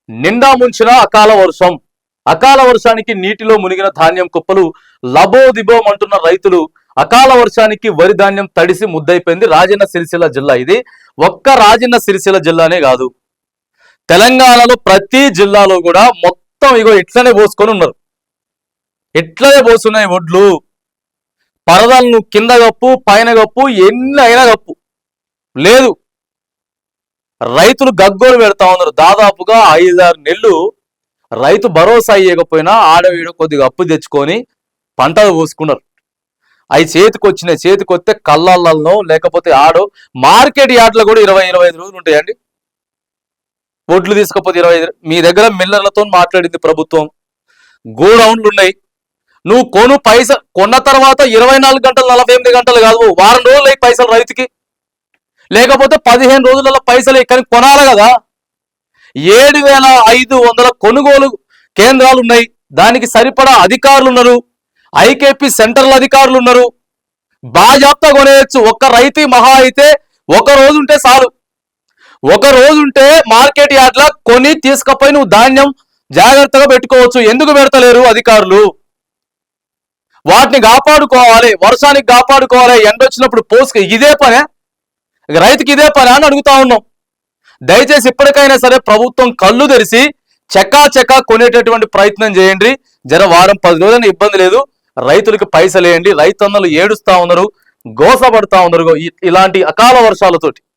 నిండా ముంచిన అకాల వర్షం. అకాల వర్షానికి నీటిలో మునిగిన ధాన్యం కుప్పలు లబోదిబోమంటున్న రైతులు. అకాల వర్షానికి వరి ధాన్యం తడిసి ముద్దైపోయింది. రాజన్న సిరిసిల్ల జిల్లా ఇది. ఒక్క రాజన్న సిరిసిల్ల జిల్లానే కాదు, తెలంగాణలో ప్రతి జిల్లాలో కూడా మొత్తం ఇగో ఇట్లనే పోసుకొని ఉన్నారు. ఇట్లనే పోస్తున్నాయి ఒడ్లు. పరదలను కింద గప్పు పైన గప్పు ఎన్ని అయినా గప్పు లేదు. రైతులు గగ్గోలు పెడతా ఉన్నారు. దాదాపుగా 5-6 నెలలు రైతు భరోసా ఇవ్వకపోయినా ఆడవీడ కొద్దిగా అప్పు తెచ్చుకొని పంటలు పోసుకున్నారు. అవి చేతికొస్తే కళ్ళల్లో లేకపోతే ఆడో మార్కెట్ యార్డ్లో కూడా 20-25 రోజులు ఉంటాయండి. ఒడ్లు తీసుకపోతే 25. మీ దగ్గర మిల్లర్లతో మాట్లాడింది ప్రభుత్వం. గోడౌన్లు ఉన్నాయి. నువ్వు కొన్న తర్వాత 24 గంటలు 48 గంటలు కాదు, వారం రోజులు అయి పైసలు రైతుకి, లేకపోతే 15 రోజులలో పైసలు కానీ కొనాలి కదా. 7,500 కొనుగోలు కేంద్రాలు ఉన్నాయి. దానికి సరిపడా అధికారులు ఉన్నారు. ఐకేపీ సెంట్రల్ అధికారులు ఉన్నారు. బాజాప్తా కొనేయచ్చు. ఒక్క రైతు మహా అయితే ఒక రోజు ఉంటే చాలు. ఒక రోజు ఉంటే మార్కెట్ యార్డ్లా కొని తీసుకపోయి నువ్వు ధాన్యం జాగ్రత్తగా పెట్టుకోవచ్చు. ఎందుకు పెడతలేరు అధికారులు? వాటిని కాపాడుకోవాలి, వర్షానికి కాపాడుకోవాలి. ఎండ వచ్చినప్పుడు పోసుకు ఇదే పనే, రైతుకి ఇదే పని అని అడుగుతా ఉన్నాం. దయచేసి ఇప్పటికైనా సరే ప్రభుత్వం కళ్ళు తెరిచి చెక్కా కొనేటటువంటి ప్రయత్నం చేయండి. వారం 10 రోజులైనా ఇబ్బంది లేదు. రైతులకు పైసలు వేయండి. రైతన్నలు ఏడుస్తా ఉన్నారు, గోసపడతా ఉన్నారు ఇలాంటి అకాల వర్షాలతోటి.